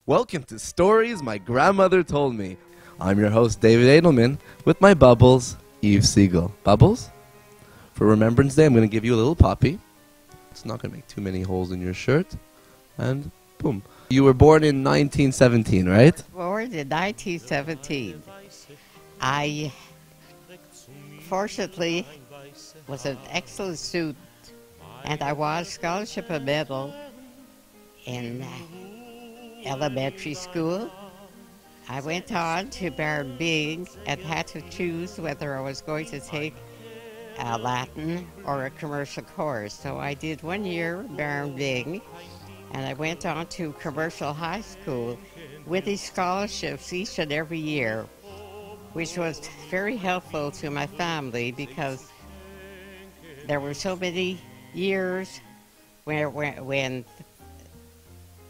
Welcome to Stories My Grandmother Told Me. I'm your host, David Edelman, with my Bubbles, Eve Siegel. Bubbles, for Remembrance Day, I'm going to give you a little poppy. It's not going to make too many holes in your shirt. And boom. You were born in 1917, right? Born in 1917. I, fortunately, was an excellent student, and I won scholarship and medal in elementary school. I went on to Baron Byng and had to choose whether I was going to take a Latin or a commercial course. So I did 1 year Baron Byng, and I went on to commercial high school with these scholarships each and every year, which was very helpful to my family because there were so many years when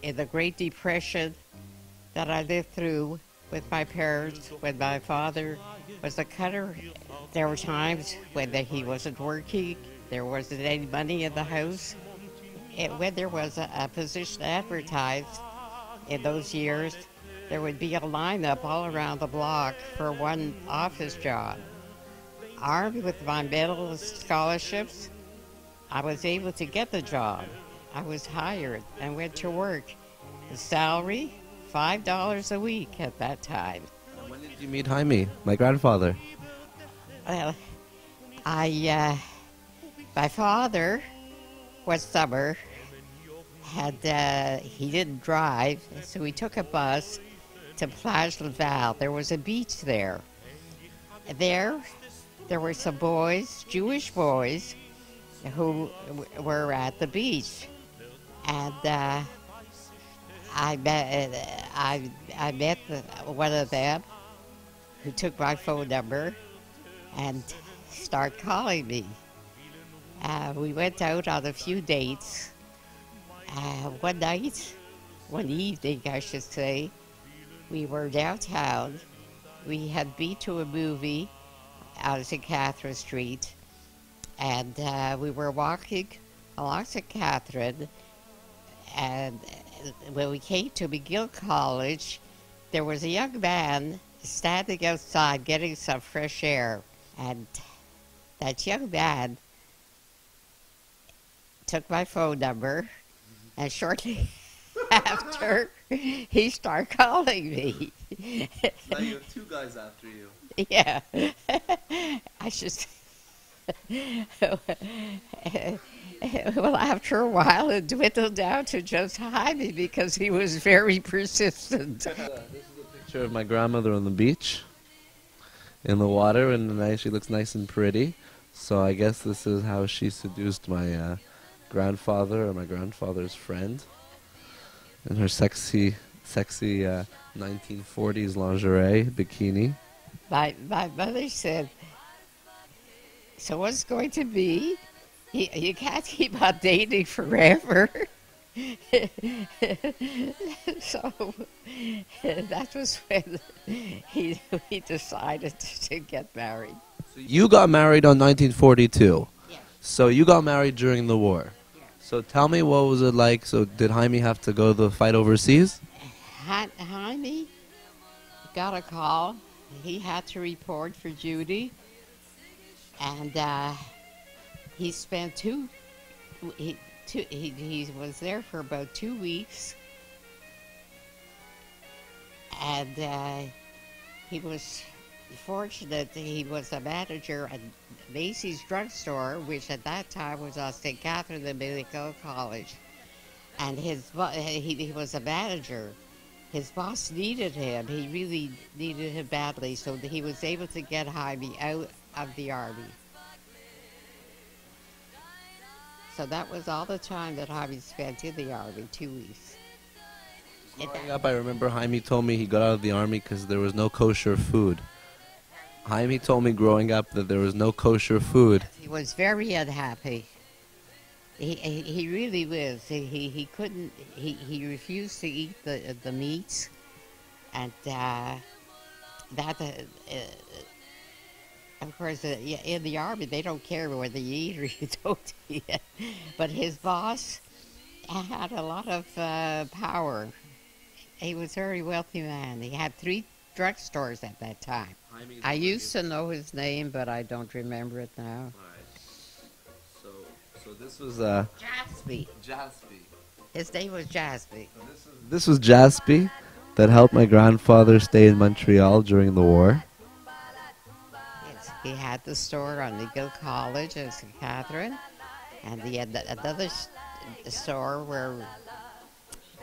in the Great Depression that I lived through with my parents, when my father was a cutter. There were times when he wasn't working, there wasn't any money in the house. And when there was a position advertised in those years, there would be a lineup all around the block for one office job. Armed with my medal scholarships, I was able to get the job. I was hired and went to work. The salary, $5 a week at that time. When did you meet Jaime, my grandfather? Well, my father was summer, he didn't drive, so we took a bus to Plage Laval. There was a beach there. There were some boys, Jewish boys, who were at the beach, and I met one of them who took my phone number and started calling me. We went out on a few dates. One evening, I should say, we were downtown. We had been to a movie out of St. Catherine Street, and we were walking along St. Catherine, and when we came to McGill College, there was a young man standing outside getting some fresh air, and that young man took my phone number, and shortly after, he started calling me. Now you have two guys after you. Yeah. I just... Well, after a while, it dwindled down to just Jaime because he was very persistent. This is a picture of my grandmother on the beach in the water, and she looks nice and pretty. So I guess this is how she seduced my grandfather, or my grandfather's friend, in her sexy 1940s lingerie bikini. My mother said, "So what's going to be? You can't keep on dating forever." So that was when we decided to get married. So you got married on 1942. Yes. So you got married during the war. Yes. So tell me, what was it like? So did Jaime have to go to fight overseas? Jaime got a call. He had to report for duty, and he spent he was there for about 2 weeks, and he was fortunate that he was a manager at Maci's drugstore, which at that time was on St. Catherine and McGill College, and he was a manager. His boss needed him. He really needed him badly, so he was able to get Jaime out of the Army. So that was all the time that Jaime spent in the Army, 2 weeks. Growing up, I remember Jaime told me he got out of the Army because there was no kosher food. Jaime told me growing up that there was no kosher food. He was very unhappy. He really was. He couldn't. He refused to eat the meats, and of course, in the Army they don't care whether you eat or you don't eat. But his boss had a lot of power. He was a very wealthy man. He had 3 drugstores at that time. I used to know his name, but I don't remember it now. So, so this was Jaspy. Jaspy. His name was Jaspy. This was Jaspy that helped my grandfather stay in Montreal during the war. Yes, he had the store on McGill College in St. Catherine, and he had another store where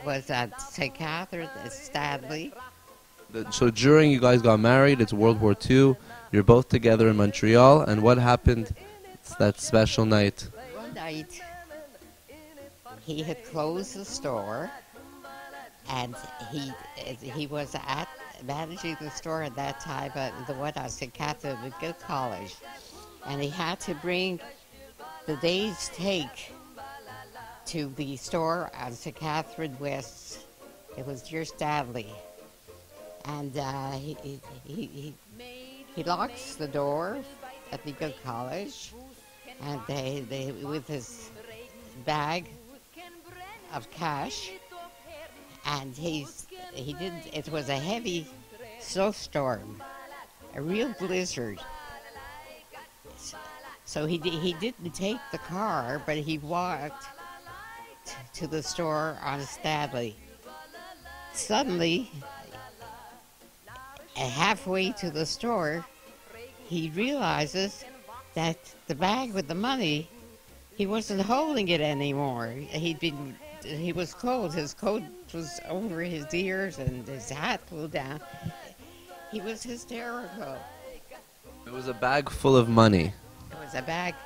was at St. Catherine, Stanley. So during you guys got married, it's World War II. You're both together in Montreal, and what happened? It's that special night. One night, he had closed the store, and he was managing the store at that time at the one on St. Catherine McGill College, and he had to bring the day's take to the store on St. Catherine West. It was near Stanley, and he locks the door at McGill College, and they with his bag of cash, and he didn't. It was a heavy snowstorm, a real blizzard. So he didn't take the car, but he walked to the store on Stanley. Suddenly, halfway to the store, he realizes that the bag with the money, he wasn't holding it anymore. He was cold. His coat was over his ears and his hat pulled down. He was hysterical. It was a bag full of money. It was a bag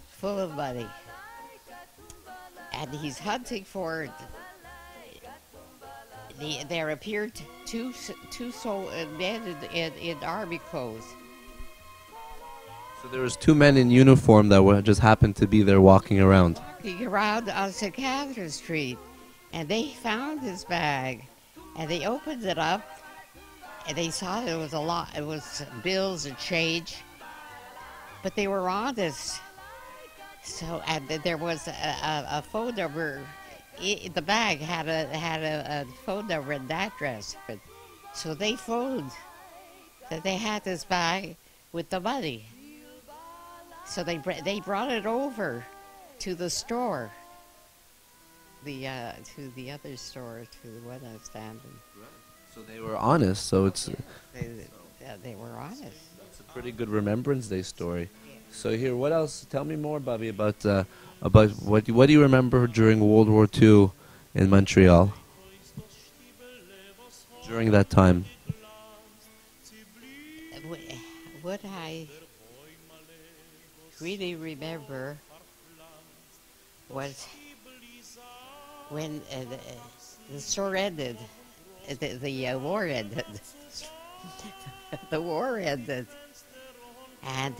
full of money. And he's hunting for it. There appeared two men in army clothes. So there was 2 men in uniform that just happened to be there walking around. Walking around on St. Catherine Street, and they found his bag, and they opened it up, and they saw there was a lot. It was bills and change, but they were honest. So, and there was a phone number. The bag had a phone number and address, but so they phoned that they had this bag with the money. So they brought it over to the store, to the other store, to the one I was standing. Right. So they were honest. So it's they were honest. it's a pretty good Remembrance Day story. So here, what else? Tell me more, Bubby, about what do you remember during World War II in Montreal? During that time. What I really remember was when the store ended, the war ended. The war ended, and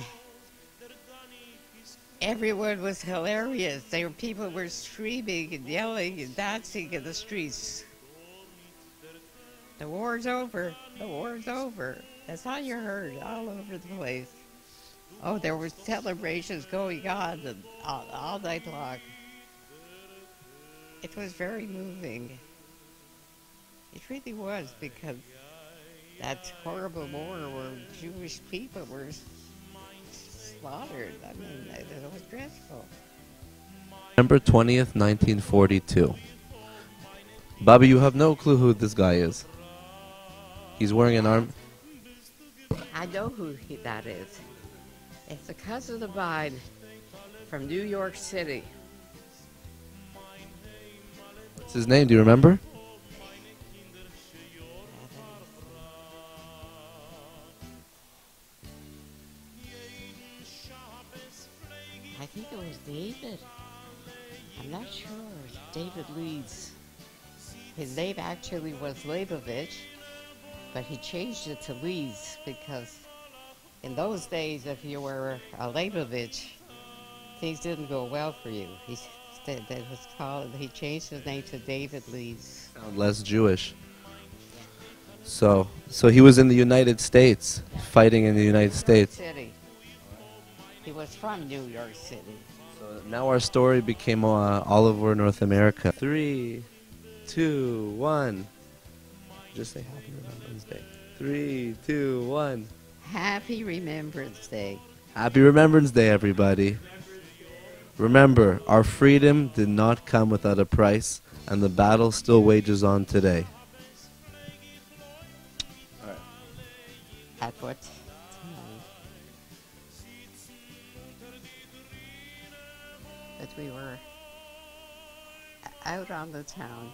everyone was hilarious. People were screaming and yelling and dancing in the streets. The war's over. The war's over. That's all you heard all over the place. Oh, there were celebrations going on all night long. It was very moving. It really was, because that horrible war where Jewish people were slaughtered. I mean, it was dreadful. November 20th, 1942. Bobby, you have no clue who this guy is. He's wearing an arm. I know who that is. It's a cousin of mine from New York City. What's his name? Do you remember? I think it was David. I'm not sure. David Leeds. His name actually was Leibovich, but he changed it to Leeds because in those days, if you were a Leibovich, things didn't go well for you. He changed his name to David Leeds. Sound less Jewish. So he was in the United States, fighting in the United States. City. He was from New York City. So now our story became all over North America. 3, 2, 1. Just say Happy Remembrance Day. 3, 2, 1. Happy Remembrance Day. Happy Remembrance Day, everybody. Remember, our freedom did not come without a price, and the battle still wages on today. At what time? That we were out on the town,